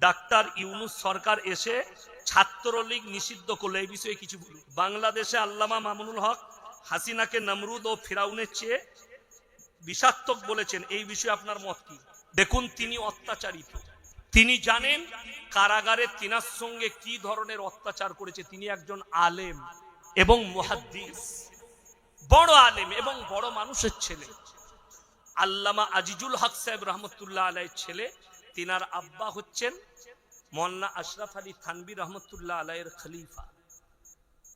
Doctor Yunus সরকার এসে ছাত্রলীগ নিষিদ্ধ করলো, এই বিষয়ে কিছু বলুন। বাংলাদেশে আল্লামা মামুনুল হক হাসিনাকে নমরুদ ও ফিরাউনের চেয়ে বিষাক্তক বলেছেন, এই বিষয়ে আপনার মত কি? দেখুন, তিনি অত্যাচারিত, তিনি জানেন কারাগারে তিনার সঙ্গে কি ধরনের অত্যাচার করেছে। তিনি একজন আলেম এবং মুহাদ্দিস, বড় আলেম এবং বড় মানুষের ছেলে। আল্লামা আজিজুল হক সাহেব রহমতুল্লাহ আলাইহির ছেলে, তিনার আব্বা হচ্ছেন মোল্লা আশরাফ আলী থানভী রহমতুল্লাহ আলাইহির খলিফা,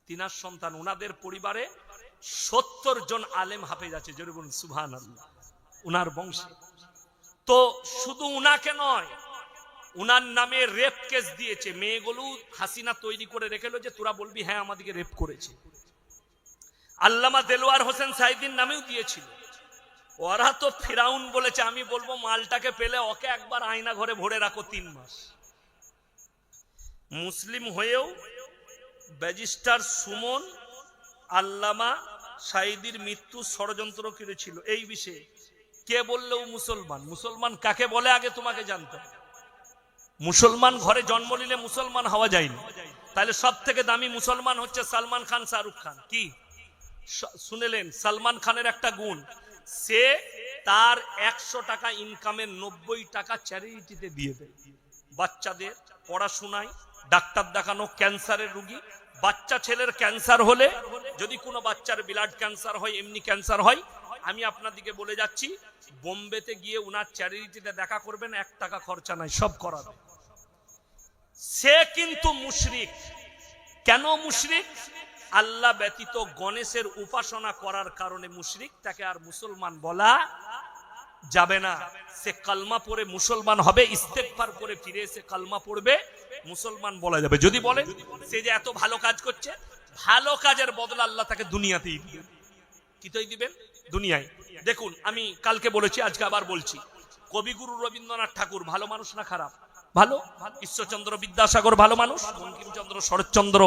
তিনার সন্তান। উনাদের পরিবারে 70 জন আলেম হাফেজ আছে, জোরে বলুন সুবহানাল্লাহ, উনার বংশে। তো শুধু উনাকে নয়, উনার নামে রেপ কেস দিয়েছে। মেয়েগুলো হাসিনা তৈরি করে রেখেলো যে তোরা বলবি হ্যাঁ আমাদেরকে রেপ করেছে। আল্লামা দেলোয়ার হোসেন সাইদির নামেও দিয়েছিল। ওরা তো ফিরাউন বলেছে, আমি বলবো মালটাকে পেলে ওকে একবার আয়না ঘরে ভরে রাখো 3 মাস। মুসলিম হয়েও ব্যারিস্টার সুমন আল্লামা সাইদির মৃত্যু ষড়যন্ত্র করেছিল, এই বিষয়ে কে বললেও মুসলমান। মুসলমান কাকে বলে আগে তোমাকে জানতে হবে। মুসলমান ঘরে জন্ম নিলে মুসলমান হওয়া যায়নি। তাহলে সব থেকে দামি মুসলমান হচ্ছে সালমান খান, শাহরুখ খান। কি শুনেলেন? সালমান খানের একটা গুণ, সে তার 100 টাকা ইনকামের 90 টাকা চ্যারিটিতে দিয়ে দেয়। বাচ্চাদের পড়াশোনায়, ডাক্তার দেখানো, ক্যান্সারের রোগী, বাচ্চা ছেলের ক্যান্সার হলে, যদি কোনো বাচ্চার ব্লাড ক্যান্সার হয়, এমনি ক্যান্সার হয়, আমি আপনাদেরকে বলে যাচ্ছি, বোম্বেতে গিয়ে উনার চ্যারিটিতে দেখা করবেন, 1 টাকা খরচা নাই, সব করাবে। সে কিন্তু মুশরিক। কেন মুশরিক? আল্লাহ ব্যতীত গণেশের উপাসনা করার কারণে মুশরিক। তাকে আর মুসলমান বলা যাবে না। সে কালমা পড়ে মুসলমান হবে, ইস্তেগফার করে ফিরে এসে কালমা পড়বে, মুসলমান বলা যাবে। যদি বলেন সে যে এত ভালো কাজ করছে, ভালো কাজের বদলা আল্লাহ তাকে দুনিয়াতেই দিবেন। কিতই দিবেন? দুনিয়ায়। দেখুন, আমি কালকে বলেছি, আজকে আবার বলছি, কবিগুরু রবীন্দ্রনাথ ঠাকুর ভালো মানুষ না খারাপ? ভালো। ঈশ্বরচন্দ্র বিদ্যাসাগর ভালো মানুষ, বঙ্কিমচন্দ্র, শরৎচন্দ্র,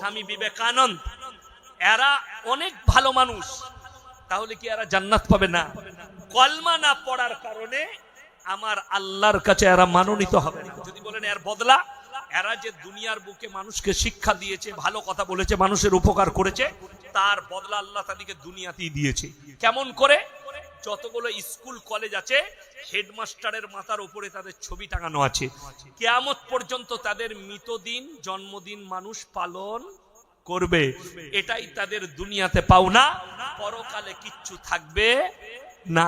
স্বামী বিবেকানন্দ, এরা অনেক ভালো মানুষ। তাহলে কি এরা জান্নাত পাবে? না। কলমা না পড়ার কারণে আমার আল্লাহর কাছে এরা মনোনীত হবে না। যদি বলেন এর বদলা, এরা যে দুনিয়ার বুকে মানুষকে শিক্ষা দিয়েছে, ভালো কথা বলেছে, মানুষের উপকার করেছে, তার বদলা আল্লাহ তাদেরকে দুনিয়াতেই দিয়েছে। কেমন করে? যতগুলো স্কুল কলেজ আছে, হেডমাস্টারের মাথার উপরে তাদের ছবি টাঙানো আছে। কিয়ামত পর্যন্ত তাদের মৃতদিন, জন্মদিন মানুষ পালন করবে। এটাই তাদের দুনিয়াতে পাওনা, পরকালে কিচ্ছু থাকবে না।